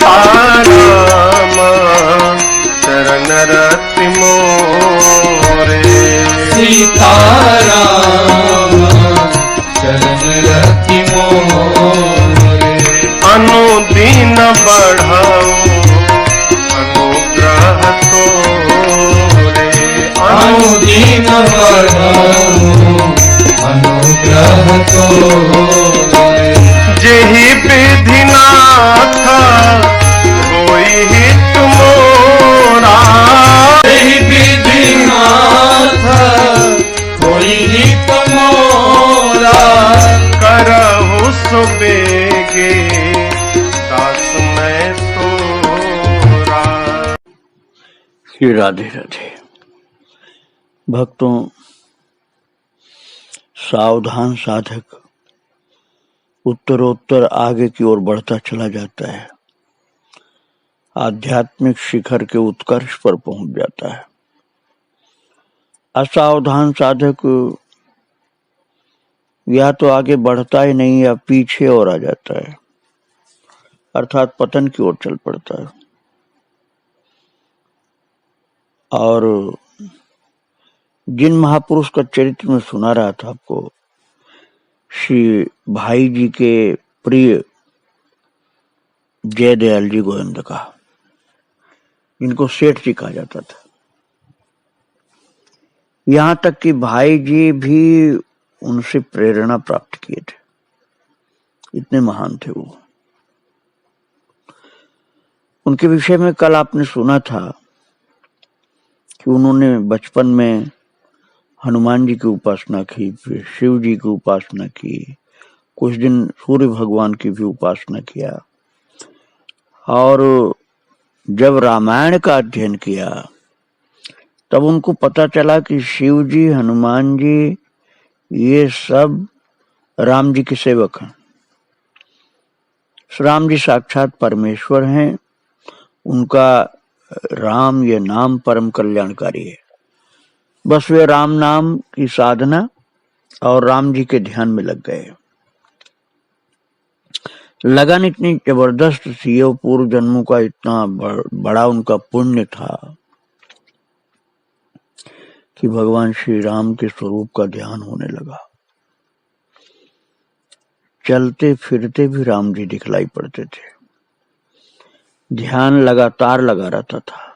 सीताराम चरण रति मोरे। सीताराम चरण रति मोरे। अनुदीन बढ़ाओ अनुग्रह तोरे। अनुदीन बढ़ाओ अनुग्रह तोरे। जेहि विधिनाथ होई हित मोरा। जेहि विधिनाथ होई हित मोरा। करहु सुबेगे दास मैं तोरा। श्री राधे राधे। भक्तों, सावधान साधक उत्तरोत्तर आगे की ओर बढ़ता चला जाता है, आध्यात्मिक शिखर के उत्कर्ष पर पहुंच जाता है। असावधान साधक या तो आगे बढ़ता ही नहीं या पीछे और आ जाता है, अर्थात पतन की ओर चल पड़ता है। और जिन महापुरुष का चरित्र में सुना रहा था आपको, श्री भाई जी के प्रिय जयदयाल जी गोविंद का, इनको सेठ जी कहा जाता था। यहां तक कि भाई जी भी उनसे प्रेरणा प्राप्त किए थे, इतने महान थे वो। उनके विषय में कल आपने सुना था कि उन्होंने बचपन में हनुमान जी की उपासना की, फिर शिव जी की उपासना की, कुछ दिन सूर्य भगवान की भी उपासना किया। और जब रामायण का अध्ययन किया तब उनको पता चला कि शिव जी, हनुमान जी, ये सब राम जी के सेवक हैं। राम जी साक्षात परमेश्वर हैं। उनका राम ये नाम परम कल्याणकारी है। बस वे राम नाम की साधना और राम जी के ध्यान में लग गए। लगन इतनी जबरदस्त थी और पूर्व जन्मों का इतना बड़ा उनका पुण्य था कि भगवान श्री राम के स्वरूप का ध्यान होने लगा। चलते फिरते भी राम जी दिखलाई पड़ते थे। ध्यान लगातार लगा रहता था।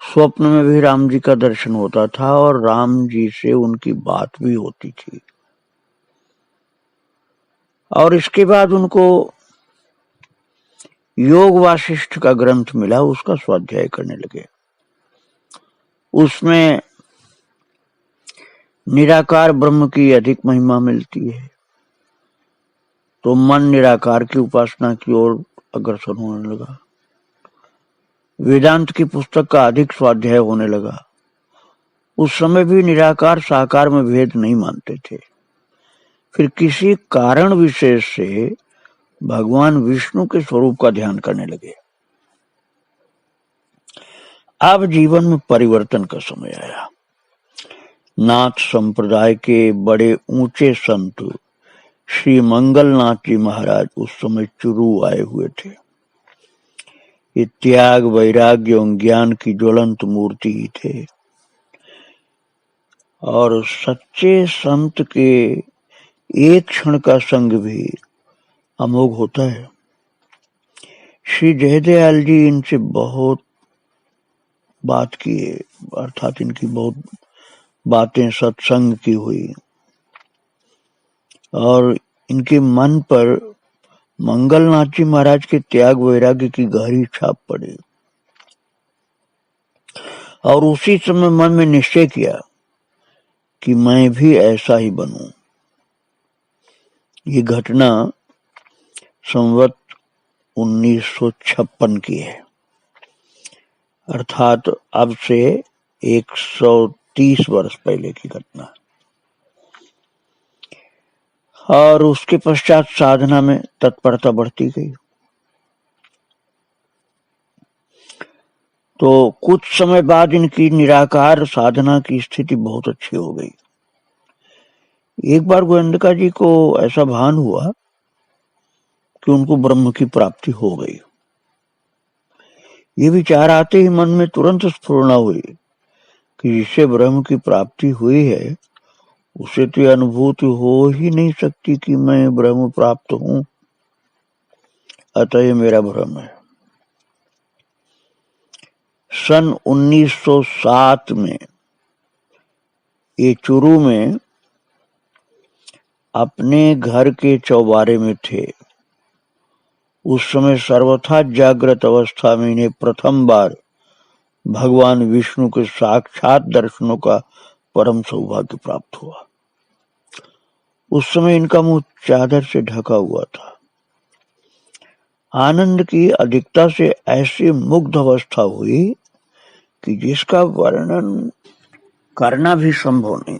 स्वप्न में भी राम जी का दर्शन होता था और राम जी से उनकी बात भी होती थी। और इसके बाद उनको योग वासिष्ठ का ग्रंथ मिला, उसका स्वाध्याय करने लगे। उसमें निराकार ब्रह्म की अधिक महिमा मिलती है, तो मन निराकार की उपासना की ओर अग्रसर होने लगा। वेदांत की पुस्तक का अधिक स्वाध्याय होने लगा। उस समय भी निराकार साकार में भेद नहीं मानते थे। फिर किसी कारण विशेष से भगवान विष्णु के स्वरूप का ध्यान करने लगे। अब जीवन में परिवर्तन का समय आया। नाथ संप्रदाय के बड़े ऊंचे संत श्री मंगलनाथ जी महाराज उस समय चुरू आए हुए थे। ये त्याग, वैराग्य और ज्ञान की ज्वलंत मूर्ति ही थे। और सच्चे संत के एक क्षण का संग भी अमोघ होता है। श्री जयदयाल जी इनसे बहुत बात किए, अर्थात इनकी बहुत बातें सत्संग की हुई और इनके मन पर मंगलनाथ जी महाराज के त्याग वैराग्य की गहरी छाप पड़ी। और उसी समय मन में निश्चय किया कि मैं भी ऐसा ही बनूं। ये घटना संवत 1956 की है, अर्थात अब से 130 वर्ष पहले की घटना। और उसके पश्चात साधना में तत्परता बढ़ती गई। तो कुछ समय बाद इनकी निराकार साधना की स्थिति बहुत अच्छी हो गई। एक बार गोविंदका जी को ऐसा भान हुआ कि उनको ब्रह्म की प्राप्ति हो गई। ये विचार आते ही मन में तुरंत स्फुरणा हुई कि जिससे ब्रह्म की प्राप्ति हुई है उसे तो अनुभूति हो ही नहीं सकती कि मैं ब्रह्म प्राप्त हूं, अतः ये मेरा भ्रम है। सन 1907 में ये चुरू में अपने घर के चौबारे में थे। उस समय सर्वथा जागृत अवस्था में इन्हें प्रथम बार भगवान विष्णु के साक्षात दर्शनों का परम सौभाग्य प्राप्त हुआ। उस समय इनका मुंह चादर से ढका हुआ था। आनंद की अधिकता से ऐसी मुग्ध अवस्था हुई कि जिसका वर्णन करना भी संभव नहीं।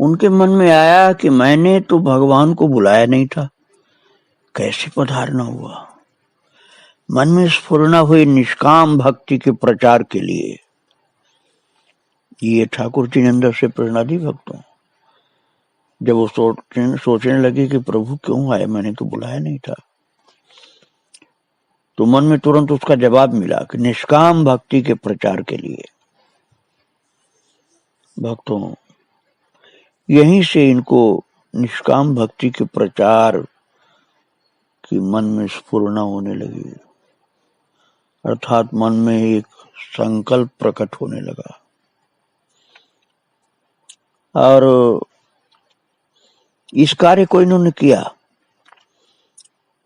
उनके मन में आया कि मैंने तो भगवान को बुलाया नहीं था, कैसे पधारना हुआ। मन में स्फुरणा हुई निष्काम भक्ति के प्रचार के लिए। ये ठाकुर चिनंदर से प्रेरणा दी भक्तों। जब वो सोचने लगे कि प्रभु क्यों आए, मैंने तो बुलाया नहीं था, तो मन में तुरंत उसका जवाब मिला कि निष्काम भक्ति के प्रचार के लिए। भक्तों, यहीं से इनको निष्काम भक्ति के प्रचार की मन में स्फुरणा होने लगी, अर्थात मन में एक संकल्प प्रकट होने लगा। और इस कार्य को इन्होंने किया।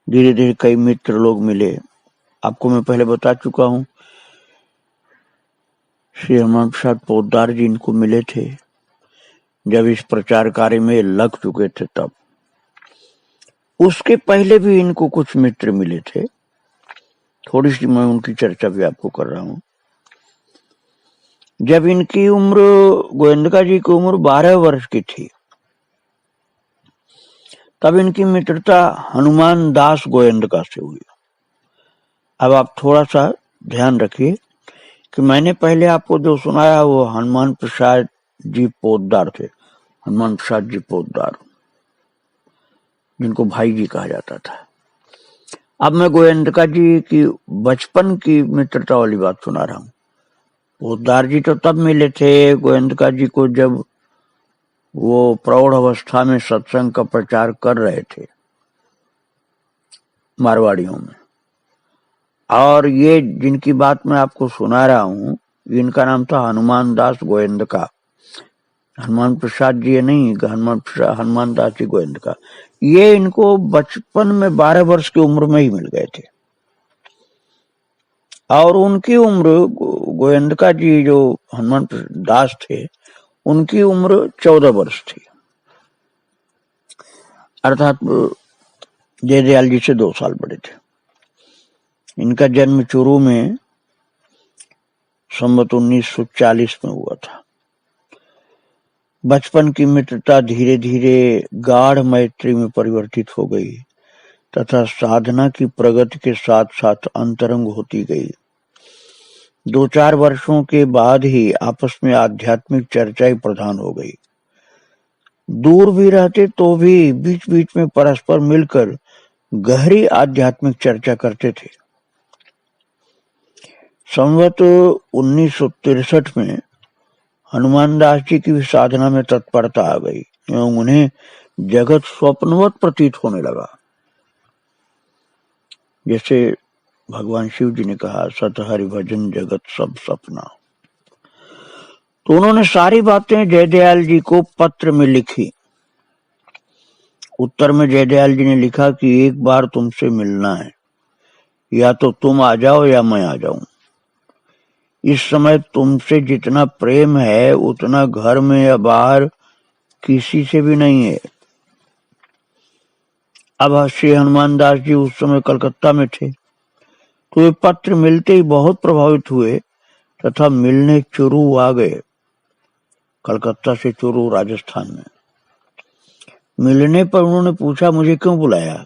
धीरे धीरे कई मित्र लोग मिले। आपको मैं पहले बता चुका हूं, श्री हनुमान प्रसाद पोद्दार जी इनको मिले थे जब इस प्रचार कार्य में लग चुके थे। तब उसके पहले भी इनको कुछ मित्र मिले थे। थोड़ी सी मैं उनकी चर्चा भी आपको कर रहा हूं। जब इनकी उम्र, गोविंदका जी की उम्र 12 वर्ष की थी, तब इनकी मित्रता हनुमान दास गोविंदका से हुई। अब आप थोड़ा सा ध्यान रखिए कि मैंने पहले आपको जो सुनाया वो हनुमान प्रसाद जी पोद्दार थे। हनुमान प्रसाद जी पोद्दार, जिनको भाई जी कहा जाता था। अब मैं गोविंदका जी की बचपन की मित्रता वाली बात सुना रहा हूं। पोद्दार जी तो तब मिले थे गोविंदका जी को जब वो प्रौढ़ अवस्था में सत्संग का प्रचार कर रहे थे मारवाड़ियों में। और ये जिनकी बात मैं आपको सुना रहा हूं, इनका नाम था हनुमान दास गोविंदका। हनुमान प्रसाद जी नहीं, हनुमान दास जी गोविंदका। ये इनको बचपन में 12 वर्ष की उम्र में ही मिल गए थे। और उनकी उम्र, गोविंदका जी जो हनुमान दास थे, उनकी उम्र 14 वर्ष थी, अर्थात जयदयाल जी से 2 साल बड़े थे। इनका जन्म चूरू में संवत 1940 में हुआ था। बचपन की मित्रता धीरे धीरे गाढ़ मैत्री में परिवर्तित हो गई तथा साधना की प्रगति के साथ साथ अंतरंग होती गई। 2-4 वर्षों के बाद ही आपस में आध्यात्मिक चर्चाएं प्रधान हो गई। दूर भी रहते तो भी बीच बीच में परस्पर मिलकर गहरी आध्यात्मिक चर्चा करते थे। संवत 1963 में हनुमान दास जी की भी साधना में तत्परता आ गई एवं उन्हें जगत स्वप्नवत प्रतीत होने लगा। जैसे भगवान शिव जी ने कहा, सत हरि भजन जगत सब सपना। तो उन्होंने सारी बातें जयदयाल जी को पत्र में लिखी। उत्तर में जयदयाल जी ने लिखा कि एक बार तुमसे मिलना है, या तो तुम आ जाओ या मैं आ जाऊं। इस समय तुमसे जितना प्रेम है उतना घर में या बाहर किसी से भी नहीं है। अब श्री हनुमान दास जी उस समय कलकत्ता में थे, तो ये पत्र मिलते ही बहुत प्रभावित हुए तथा मिलने चूरू आ गए। कलकत्ता से चूरू राजस्थान में मिलने पर उन्होंने पूछा, मुझे क्यों बुलाया?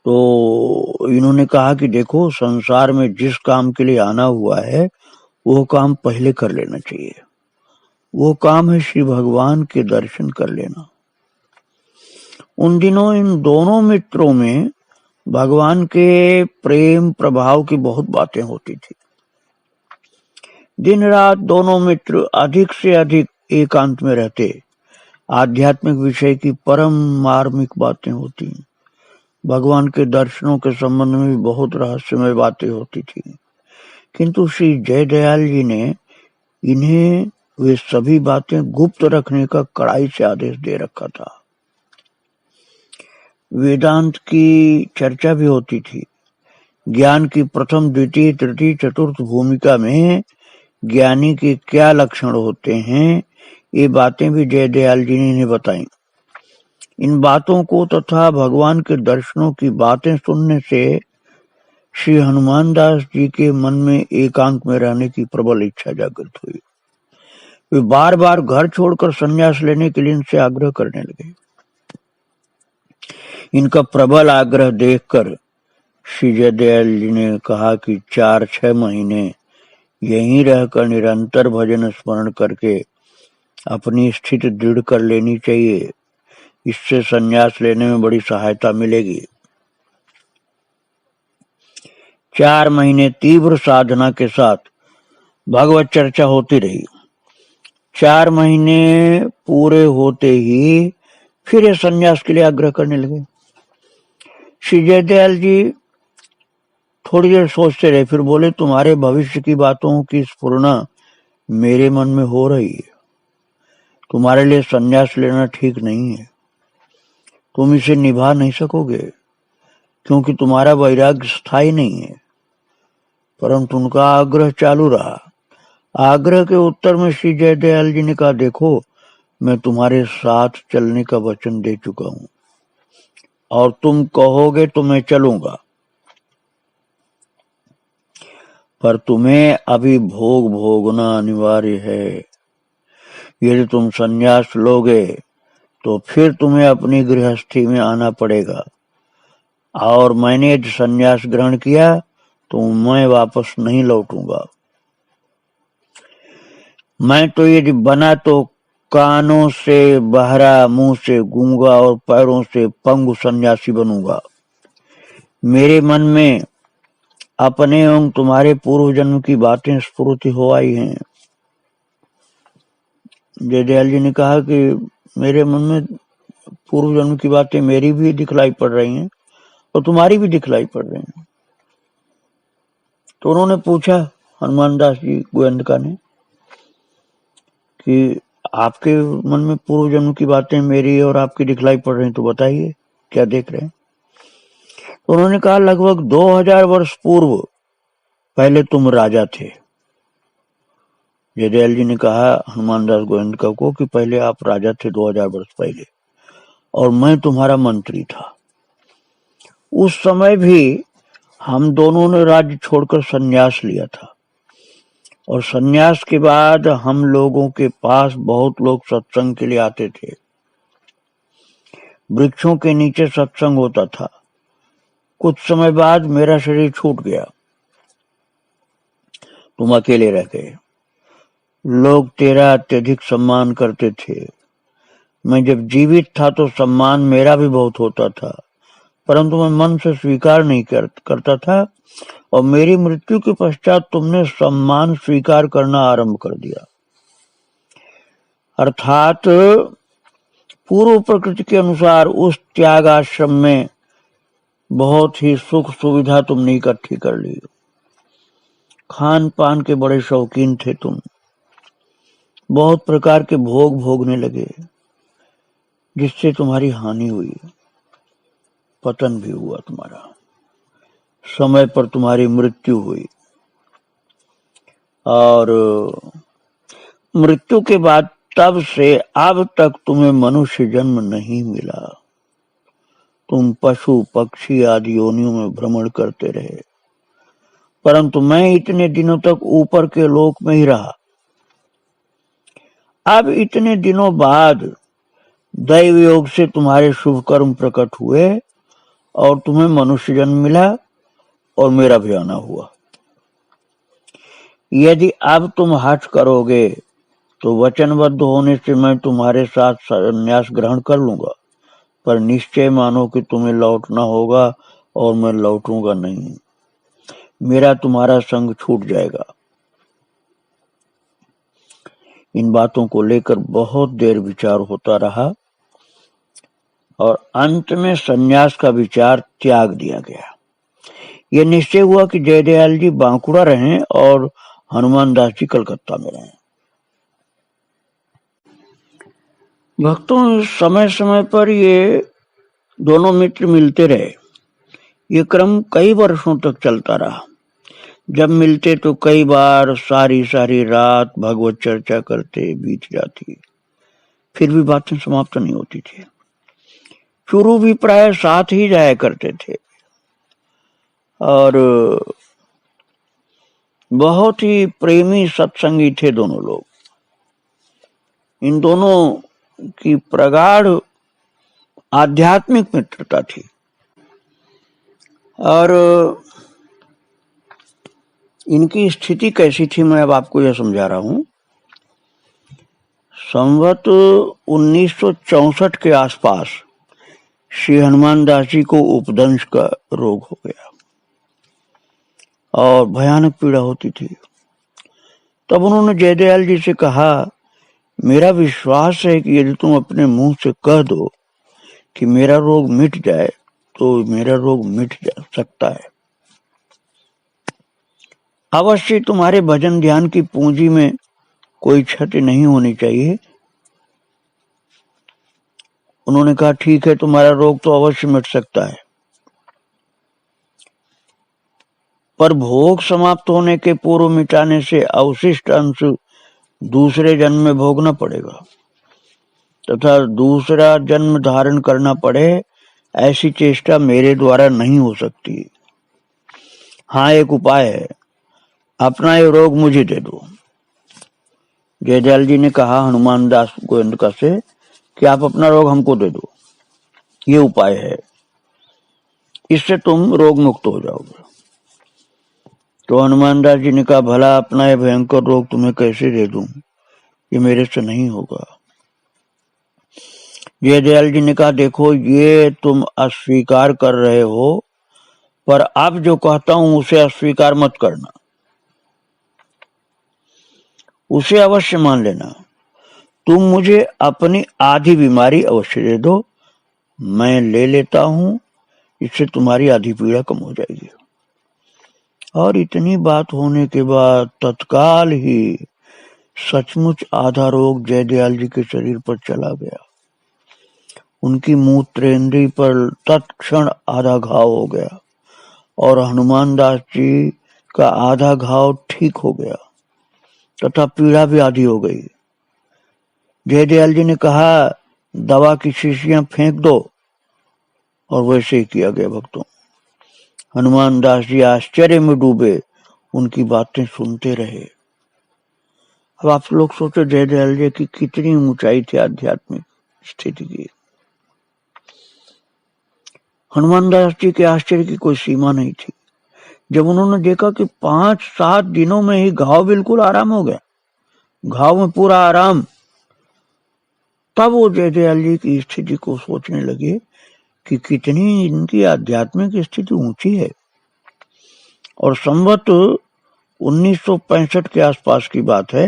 तो इन्होंने कहा कि देखो, संसार में जिस काम के लिए आना हुआ है वो काम पहले कर लेना चाहिए। वो काम है श्री भगवान के दर्शन कर लेना। उन दिनों इन दोनों मित्रों में भगवान के प्रेम प्रभाव की बहुत बातें होती थी। दिन रात दोनों मित्र अधिक से अधिक एकांत में रहते। आध्यात्मिक विषय की परम मार्मिक बातें होती। भगवान के दर्शनों के संबंध में भी बहुत रहस्यमय बातें होती थी, किंतु श्री जयदयाल जी ने इन्हें वे सभी बातें गुप्त रखने का कड़ाई से आदेश दे रखा था। वेदांत की चर्चा भी होती थी। ज्ञान की प्रथम, द्वितीय, तृतीय, चतुर्थ भूमिका में ज्ञानी के क्या लक्षण होते हैं, ये बातें भी जयदयाल जी ने इन्हें बताई। इन बातों को तथा भगवान के दर्शनों की बातें सुनने से श्री हनुमान दास जी के मन में एकांत में रहने की प्रबल इच्छा जागृत हुई। वे बार बार घर छोड़कर संन्यास लेने के लिए इनसे आग्रह करने लगे। इनका प्रबल आग्रह देखकर श्री जयदयाल जी ने कहा कि 4-6 महीने यहीं रहकर निरंतर भजन स्मरण करके अपनी स्थिति दृढ़ कर लेनी चाहिए। इससे संन्यास लेने में बड़ी सहायता मिलेगी। 4 महीने तीव्र साधना के साथ भगवत चर्चा होती रही। 4 महीने पूरे होते ही फिर ये संन्यास के लिए आग्रह करने लगे। श्री जयदयाल जी थोड़ी देर सोचते रहे, फिर बोले, तुम्हारे भविष्य की बातों की स्फुरना मेरे मन में हो रही है। तुम्हारे लिए संन्यास लेना ठीक नहीं है। तुम इसे निभा नहीं सकोगे, क्योंकि तुम्हारा वैराग्य स्थायी नहीं है। परंतु उनका आग्रह चालू रहा। आग्रह के उत्तर में श्री जयदयाल जी ने कहा, देखो, मैं तुम्हारे साथ चलने का वचन दे चुका हूं और तुम कहोगे तो मैं चलूंगा, पर तुम्हें अभी भोग भोगना अनिवार्य है। यदि तुम संन्यास लोगे तो फिर तुम्हें अपनी गृहस्थी में आना पड़ेगा, और मैंने यदि संन्यास ग्रहण किया तो मैं वापस नहीं लौटूंगा। मैं तो यदि बना तो कानों से बहरा, मुंह से गूंगा और पैरों से पंगु सन्यासी बनूंगा। मेरे मन में अपने एवं तुम्हारे पूर्व जन्म की बातें स्फुरित हो आई हैं। जयदयाल जी ने कहा कि मेरे मन में पूर्व जन्म की बातें मेरी भी दिखलाई पड़ रही हैं और तुम्हारी भी दिखलाई पड़ रही हैं। तो उन्होंने पूछा हनुमान दास जी गोयंदका ने कि आपके मन में पूर्व जन्म की बातें मेरी और आपकी दिखलाई पड़ रही, तो बताइए क्या देख रहे हैं। तो उन्होंने कहा, लगभग 2000 वर्ष पूर्व पहले तुम राजा थे। जयदयाल जी ने कहा हनुमान दास गोयंदका को कि पहले आप राजा थे 2000 वर्ष पहले, और मैं तुम्हारा मंत्री था। उस समय भी हम दोनों ने राज्य छोड़कर संन्यास लिया था, और संन्यास के बाद हम लोगों के पास बहुत लोग सत्संग के लिए आते थे। वृक्षों के नीचे सत्संग होता था। कुछ समय बाद मेरा शरीर छूट गया, तुम अकेले रह गए। लोग तेरा अत्यधिक सम्मान करते थे। मैं जब जीवित था तो सम्मान मेरा भी बहुत होता था, परंतु मैं मन से स्वीकार नहीं करता था, और मेरी मृत्यु के पश्चात तुमने सम्मान स्वीकार करना आरंभ कर दिया। अर्थात पूर्व प्रकृति के अनुसार उस त्याग आश्रम में बहुत ही सुख सुविधा तुमने इकट्ठी कर ली। खान पान के बड़े शौकीन थे तुम। बहुत प्रकार के भोग भोगने लगे, जिससे तुम्हारी हानि हुई, पतन भी हुआ तुम्हारा। समय पर तुम्हारी मृत्यु हुई, और मृत्यु के बाद तब से अब तक तुम्हें मनुष्य जन्म नहीं मिला। तुम पशु पक्षी आदि योनियों में भ्रमण करते रहे, परंतु मैं इतने दिनों तक ऊपर के लोक में ही रहा। अब इतने दिनों बाद दैव योग से तुम्हारे शुभ कर्म प्रकट हुए और तुम्हें मनुष्य जन्म मिला, और मेरा भी आना हुआ। यदि अब तुम हठ करोगे तो वचनबद्ध होने से मैं तुम्हारे साथ संन्यास ग्रहण कर लूंगा, पर निश्चय मानो कि तुम्हें लौटना होगा और मैं लौटूंगा नहीं, मेरा तुम्हारा संग छूट जाएगा। इन बातों को लेकर बहुत देर विचार होता रहा और अंत में सन्यास का विचार त्याग दिया गया। यह निश्चय हुआ कि जयदयाल जी बांकुड़ा रहें और हनुमान दास जी कलकत्ता में रहें। भक्तों, समय समय पर ये दोनों मित्र मिलते रहे। ये क्रम कई वर्षों तक चलता रहा। जब मिलते तो कई बार सारी सारी रात भगवत चर्चा करते बीत जाती, फिर भी बातें समाप्त नहीं होती थी। चुरू भी प्राय साथ ही जाया करते थे और बहुत ही प्रेमी सत्संगी थे दोनों लोग। इन दोनों की प्रगाढ़ आध्यात्मिक मित्रता थी और इनकी स्थिति कैसी थी मैं अब आपको यह समझा रहा हूं। संवत 1964 के आसपास श्री हनुमान दास जी को उपदंश का रोग हो गया और भयानक पीड़ा होती थी। तब उन्होंने जयदयाल जी से कहा, मेरा विश्वास है कि यदि तुम अपने मुंह से कह दो कि मेरा रोग मिट जाए तो मेरा रोग मिट जा सकता है। अवश्य तुम्हारे भजन ध्यान की पूंजी में कोई क्षति नहीं होनी चाहिए। उन्होंने कहा, ठीक है, तुम्हारा रोग तो अवश्य मिट सकता है, पर भोग समाप्त होने के पूर्व मिटाने से अवशिष्ट अंश दूसरे जन्म में भोगना पड़ेगा तथा दूसरा जन्म धारण करना पड़े, ऐसी चेष्टा मेरे द्वारा नहीं हो सकती। हाँ, एक उपाय है, अपना ये रोग मुझे दे दो। जयदयाल जी ने कहा हनुमान दास गोविंद से कि आप अपना रोग हमको दे दो, ये उपाय है, इससे तुम रोग मुक्त हो जाओगे। तो हनुमान दास जी ने कहा, भला अपना ये भयंकर रोग तुम्हें कैसे दे दूं, ये मेरे से नहीं होगा। जयदयाल जी ने कहा, देखो, ये तुम अस्वीकार कर रहे हो, पर अब जो कहता हूं उसे अस्वीकार मत करना, उसे अवश्य मान लेना। तुम मुझे अपनी आधी बीमारी अवश्य दे दो, मैं ले लेता हूं, इससे तुम्हारी आधी पीड़ा कम हो जाएगी। और इतनी बात होने के बाद तत्काल ही सचमुच आधा रोग जयदयाल जी के शरीर पर चला गया। उनकी मूत्रेंद्री पर तत्क्षण आधा घाव हो गया और हनुमान दास जी का आधा घाव ठीक हो गया तथा पीड़ा भी आधी हो गई। जयदयाल जी ने कहा, दवा की शीशियां फेंक दो, और वैसे ही किया गया। भक्तों, हनुमान दास जी आश्चर्य में डूबे उनकी बातें सुनते रहे। अब आप लोग सोचो जयदयाल जी की कितनी ऊंचाई थी आध्यात्मिक स्थिति की। हनुमान दास जी के आश्चर्य की कोई सीमा नहीं थी। जब उन्होंने देखा कि 5-7 दिनों में ही घाव बिल्कुल आराम हो गया, घाव में पूरा आराम, तब वो जयदयाल जी की स्थिति को सोचने लगे कि कितनी इनकी आध्यात्मिक स्थिति ऊंची है। और संवत 1965 के आसपास की बात है।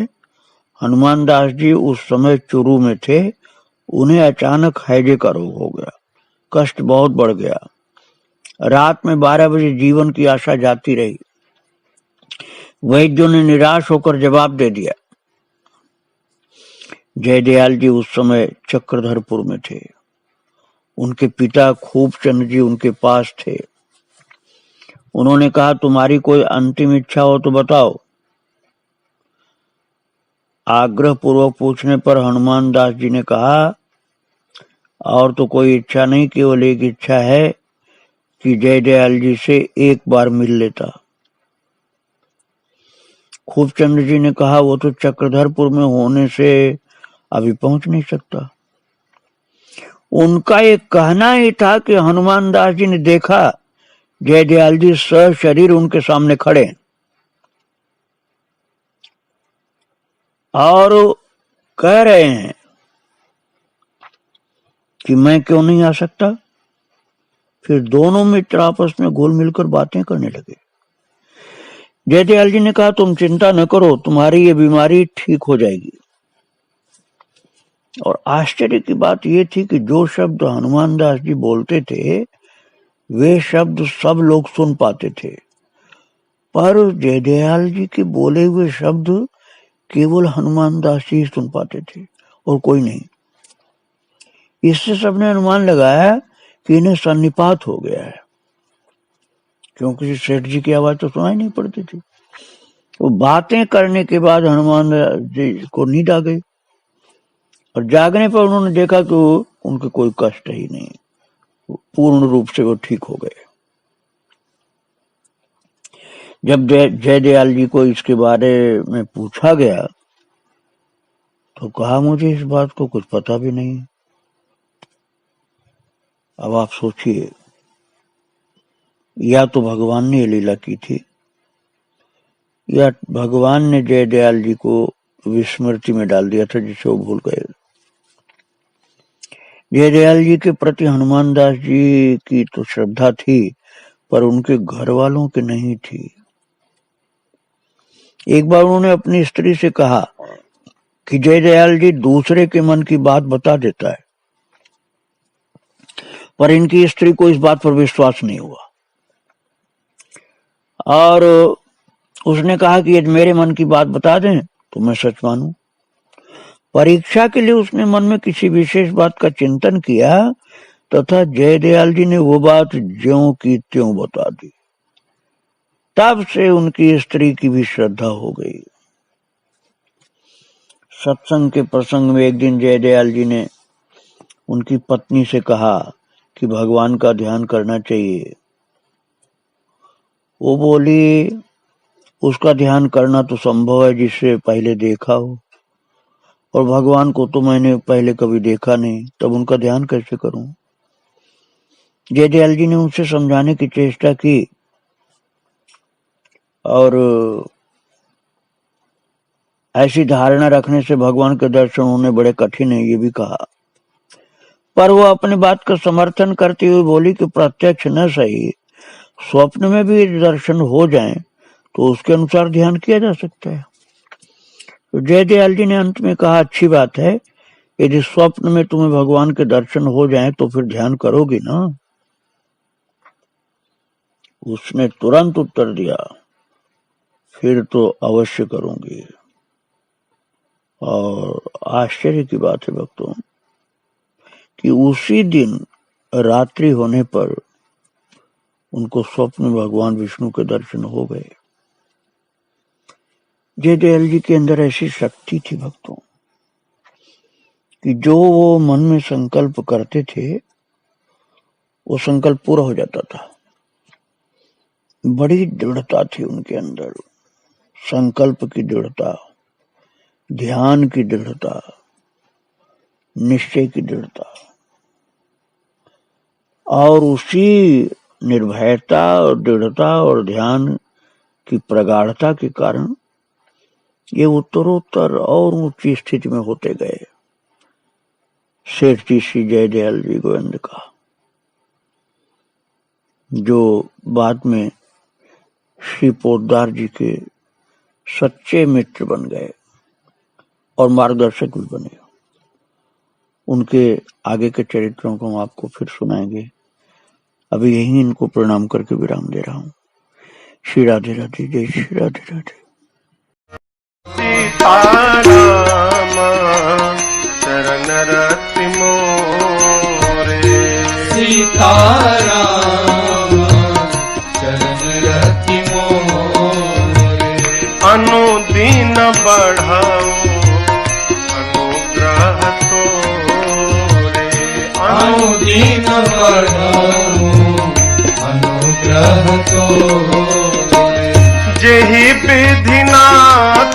हनुमान दास जी उस समय चुरू में थे। उन्हें अचानक हैजे का रोग हो गया, कष्ट बहुत बढ़ गया। रात में 12 बजे जीवन की आशा जाती रही। वैद्यों ने निराश होकर जवाब दे दिया। जयदयाल जी उस समय चक्रधरपुर में थे। उनके पिता खूबचंद जी उनके पास थे। उन्होंने कहा, तुम्हारी कोई अंतिम इच्छा हो तो बताओ। आग्रह पूर्वक पूछने पर हनुमान दास जी ने कहा, और तो कोई इच्छा नहीं, केवल एक इच्छा है कि जयदयाल जी से एक बार मिल लेता। खूबचंद जी ने कहा, वो तो चक्रधरपुर में होने से अभी पहुंच नहीं सकता। उनका एक कहना ही था कि हनुमान दास जी ने देखा जयदयाल जी सशरीर उनके सामने खड़े और कह रहे हैं कि मैं क्यों नहीं आ सकता। फिर दोनों मित्र आपस में घुल मिलकर बातें करने लगे। जयदयाल जी ने कहा, तुम चिंता न करो, तुम्हारी ये बीमारी ठीक हो जाएगी। और आश्चर्य की बात यह थी कि जो शब्द हनुमान दास जी बोलते थे वे शब्द सब लोग सुन पाते थे, पर जयदयाल जी के बोले हुए शब्द केवल हनुमान दास जी सुन पाते थे और कोई नहीं। इससे सबने अनुमान लगाया कि इन्हें सन्निपात हो गया है, क्योंकि सेठ जी की आवाज तो सुनाई नहीं पड़ती थी। वो बातें करने के बाद हनुमान जी को नींद आ गई और जागने पर उन्होंने देखा कि उनके कोई कष्ट ही नहीं, पूर्ण रूप से वो ठीक हो गए। जब जयदयाल जी को इसके बारे में पूछा गया तो कहा, मुझे इस बात को कुछ पता भी नहीं। अब आप सोचिए, या तो भगवान ने लीला की थी या भगवान ने जयदयाल जी को विस्मृति में डाल दिया था जिसे वो भूल गए। जयदयाल जी के प्रति हनुमान दास जी की तो श्रद्धा थी, पर उनके घर वालों की नहीं थी। एक बार उन्होंने अपनी स्त्री से कहा कि जयदयाल जी दूसरे के मन की बात बता देता है, पर इनकी स्त्री को इस बात पर विश्वास नहीं हुआ और उसने कहा कि यदि मेरे मन की बात बता दें तो मैं सच मानूं। परीक्षा के लिए उसने मन में किसी विशेष बात का चिंतन किया तथा जयदयाल जी ने वो बात ज्यों की त्यों बता दी। तब से उनकी स्त्री की भी श्रद्धा हो गई। सत्संग के प्रसंग में एक दिन जयदयाल जी ने उनकी पत्नी से कहा कि भगवान का ध्यान करना चाहिए। वो बोली, उसका ध्यान करना तो संभव है जिससे पहले देखा हो, और भगवान को तो मैंने पहले कभी देखा नहीं, तब उनका ध्यान कैसे करूं। जयदयाल जी ने उनसे समझाने की चेष्टा की और ऐसी धारणा रखने से भगवान के दर्शन होने बड़े कठिन है, ये भी कहा। पर वो अपनी बात का समर्थन करते हुए बोली कि प्रत्यक्ष न सही, स्वप्न में भी दर्शन हो जाएं तो उसके अनुसार ध्यान किया जा सकता है। तो जयदयाल जी ने अंत में कहा, अच्छी बात है, यदि स्वप्न में तुम्हें भगवान के दर्शन हो जाएं तो फिर ध्यान करोगी ना। उसने तुरंत उत्तर दिया, फिर तो अवश्य करूंगी। और आश्चर्य की बात है भक्तों कि उसी दिन रात्रि होने पर उनको स्वप्न में भगवान विष्णु के दर्शन हो गए। जयदयाल जी के अंदर ऐसी शक्ति थी भक्तों कि जो वो मन में संकल्प करते थे वो संकल्प पूरा हो जाता था। बड़ी दृढ़ता थी उनके अंदर, संकल्प की दृढ़ता, ध्यान की दृढ़ता, निश्चय की दृढ़ता, और उसी निर्भयता और दृढ़ता और ध्यान की प्रगाढ़ता के कारण ये उत्तरोत्तर और ऊंची स्थिति में होते गए। सेठ जी श्री जयदयाल जी गोविंद का, जो बाद में श्री पोद्दार जी के सच्चे मित्र बन गए और मार्गदर्शक भी बने। उनके आगे के चरित्रों को हम आपको फिर सुनाएंगे। अभी यही इनको प्रणाम करके विराम दे रहा हूँ। श्री राधे राधे, जय श्री राधे राधे। सीताराम चरण रति मोरे, सीताराम चरण रति मोरे, अनुदीन बढ़ाऊं अनुग्रह तोरे, अनुदीन बढ़ाऊं अनुग्रह तोरे। जेहि विधिनाथ